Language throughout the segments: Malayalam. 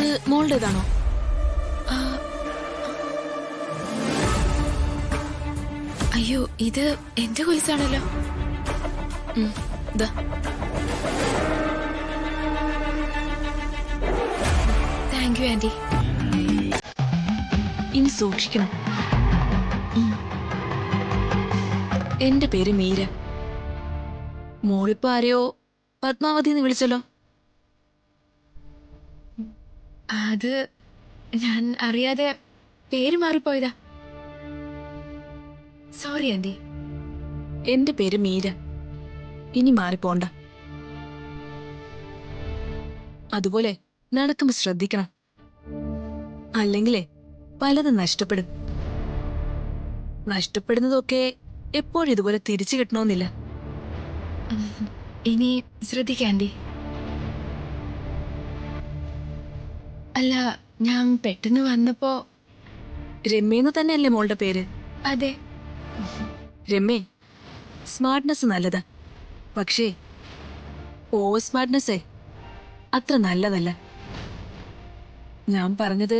ഇത് മോളുടേതാണോ? അയ്യോ, ഇത് എന്റെ കൊലുസാണല്ലോ. Thank you aunty. ഇനി സൂക്ഷിക്കണം. എന്റെ പേര് മീര. മോളിപ്പോ ആരെയോ പത്മാവതി എന്ന് വിളിച്ചല്ലോ. അത് ഞാൻ അറിയാതെ പേര് മാറിപ്പോയതാ. Sorry aunty. എന്റെ പേര് മീര. ഇനി മാറിപ്പോണ്ട. അതുപോലെ നടക്കുമ്പോ ശ്രദ്ധിക്കണം. അല്ലെങ്കിലേ പലതും നഷ്ടപ്പെടും. നഷ്ടപ്പെടുന്നതൊക്കെ എപ്പോഴും ഇതുപോലെ തിരിച്ചു കിട്ടണമെന്നില്ല. ഇനി ശ്രദ്ധിക്കാം ആന്റി. അല്ല, ഞാൻ പെട്ടെന്ന് വന്നപ്പോ. രമ്യെന്ന് തന്നെയല്ലേ മോളുടെ പേര്? അതെ. രമ്യ, സ്മാർട്ട്നെസ് നല്ലതാ. പക്ഷേ ഓവർ സ്മാർട്ട്നെസ്സേ അത്ര നല്ലതല്ല. ഞാൻ പറഞ്ഞത്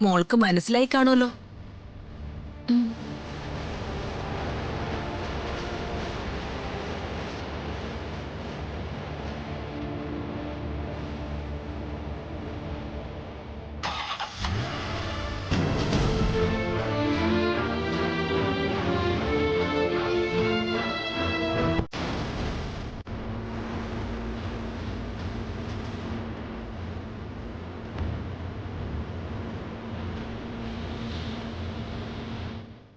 മോൾക്ക് മനസ്സിലായി കാണുമല്ലോ.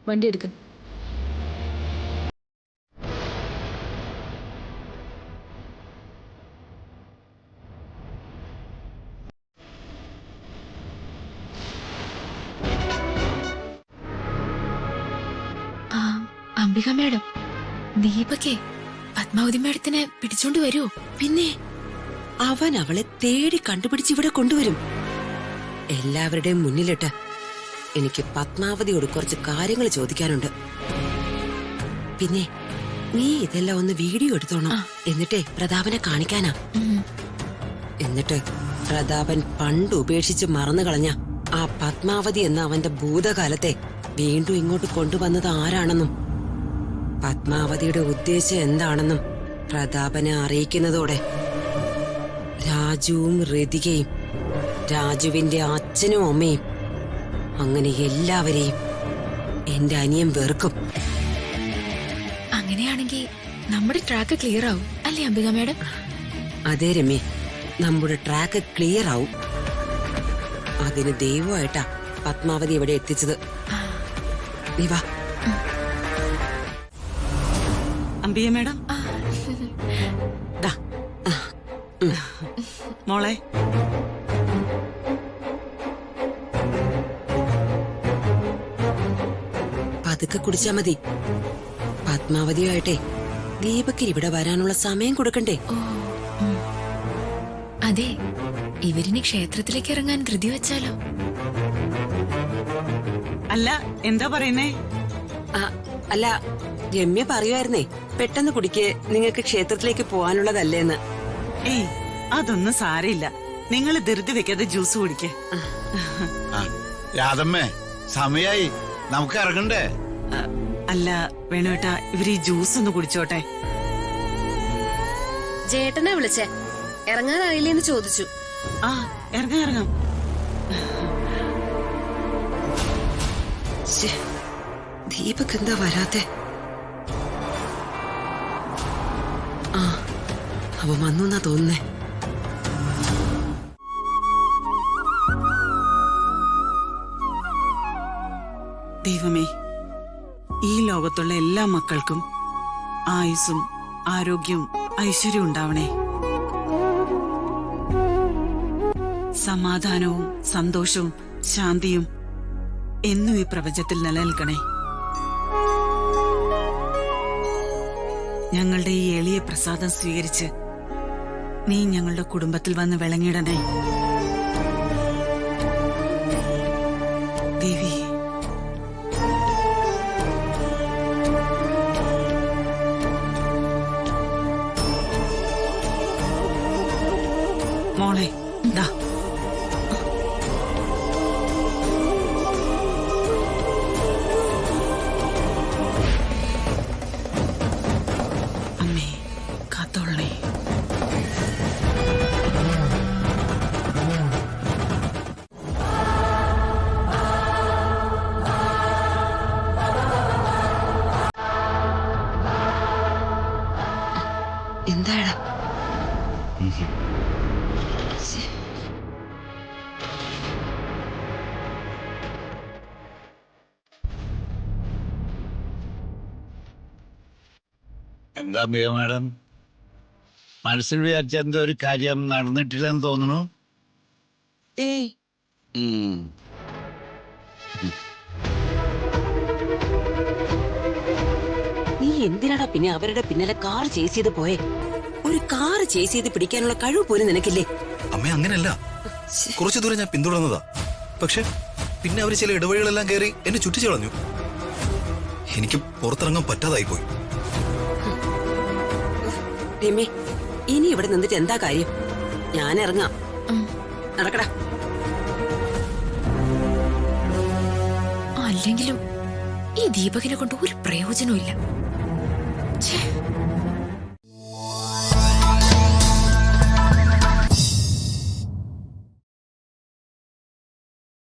വണ്ടി എടുക്കും. അംബിക മേഡം, ദീപക്കെ പത്മാവതി മേഡത്തിനെ പിടിച്ചോണ്ട് വരുമോ? പിന്നെ അവൻ അവളെ തേടി കണ്ടുപിടിച്ച് ഇവിടെ കൊണ്ടുവരും. എല്ലാവരുടെയും മുന്നിലിട്ട് എനിക്ക് പത്മാവതിയോട് കുറച്ച് കാര്യങ്ങൾ ചോദിക്കാനുണ്ട്. പിന്നെ നീ ഇതെല്ലാം ഒന്ന് വീഡിയോ എടുത്തോണം. എന്നിട്ടേ പ്രതാപനെ കാണിക്കാനാ. എന്നിട്ട് പ്രതാപൻ പണ്ട് ഉപേക്ഷിച്ച് മറന്നു കളഞ്ഞ ആ പത്മാവതി എന്ന അവന്റെ ഭൂതകാലത്തെ വീണ്ടും ഇങ്ങോട്ട് കൊണ്ടുവന്നത് ആരാണെന്നും പത്മാവതിയുടെ ഉദ്ദേശം എന്താണെന്നും പ്രതാപനെ അറിയിക്കുന്നതോടെ രാജുവും ഋതികയും രാജുവിന്റെ അച്ഛനും അമ്മയും അങ്ങനെ എല്ലാവരെയും എന്റെ അനിയൻ വെറുക്കും. അങ്ങനെയാണെങ്കിൽ നമ്മുടെ ട്രാക്ക് ക്ലിയർ ആവും അല്ലേ അംബിക മേഡം? അതെ രമ്യ, നമ്മുടെ ട്രാക്ക് ക്ലിയർ ആവും. അതിന് ദൈവമായിട്ടാ പത്മാവതി ഇവിടെ എത്തിച്ചത്. നീ വാ. അംബിക മേഡം, മോളെ പതുക്കെ കുടിച്ചാ മതി. പത്മാവതിയായിട്ടെ ദീപക്കിന് ഇവിടെ വരാനുള്ള സമയം കൊടുക്കണ്ടേ? അതെ, ഇവരിനി ക്ഷേത്രത്തിലേക്ക് ഇറങ്ങാൻ ധൃതി വെച്ചാലോ? അല്ല, എന്താ പറയുന്നേ? അല്ല, രമ്യ പറയുമായിരുന്നേ പെട്ടെന്ന് കുടിക്ക്, നിങ്ങൾക്ക് ക്ഷേത്രത്തിലേക്ക് പോവാനുള്ളതല്ലേന്ന്. ഏയ്, അതൊന്നും സാരയില്ല. നിങ്ങൾ ധൃതി വെക്കാതെ ജ്യൂസ് കുടിക്കേ. രാധമ്മേ, സമയായി, നമുക്ക് ഇറങ്ങണ്ടേ? അല്ല വേണുവേട്ടാ, ഇവര് ഈ ജ്യൂസ് ഒന്ന് കുടിച്ചോട്ടെ. ചേട്ടനെ വിളിച്ചേ, ഇറങ്ങാനായില്ലേന്ന് ചോദിച്ചു. ആ, ഇറങ്ങാം ഇറങ്ങാം. ദീപക് എന്താ വരാത്തെ? ആ, അവൻ വന്നു എന്നാ തോന്നുന്നേ. ദൈവമേ, ഈ ലോകത്തുള്ള എല്ലാ മക്കൾക്കും ആയുസ്സും ആരോഗ്യവും ഐശ്വര്യവും ഉണ്ടാവണേ. സമാധാനവും സന്തോഷവും ശാന്തിയും എന്നും ഈ പ്രപഞ്ചത്തിൽ നിലനിൽക്കണേ. ഞങ്ങളുടെ ഈ എളിയ പ്രസാദം സ്വീകരിച്ച് നീ ഞങ്ങളുടെ കുടുംബത്തിൽ വന്ന് വിളങ്ങിടണേ ദേവി. മോളെ, ദാ എന്താടാ എന്താ ബിയ മാഡം മനസ്സിൽ വിചാരിച്ച എന്തോ ഒരു കാര്യം നടന്നിട്ടില്ലെന്ന് തോന്നുന്നു. ഏയ് നീ എന്തിനാടാ പിന്നെ അവരുടെ പിന്നാലെ കാർ ചേസ് ചെയ്ത് പോയെ? ഒരു കാർ ചേസ് ചെയ്ത് പിടിക്കാനുള്ള കഴിവ് പോലും നിനക്കില്ലേ? അമ്മ അങ്ങനല്ല, കുറച്ചു ദൂരം ഞാൻ പിന്തുടർന്നതാ. പക്ഷെ പിന്നെ അവര് ചില ഇടവഴികളെല്ലാം കയറി എന്നെ ചുറ്റിച്ചു കളഞ്ഞു. എനിക്ക് പുറത്തിറങ്ങാൻ പറ്റാതായി പോയി. രമ്യ, ഇനി ഇവിടെ നിന്നിട്ട് എന്താ കാര്യം? ഞാൻ ഇറങ്ങാം. നടക്കടാ. അല്ലെങ്കിലും ഈ ദീപകിനെ കൊണ്ട് ഒരു പ്രയോജനവും ഇല്ല. ഛേ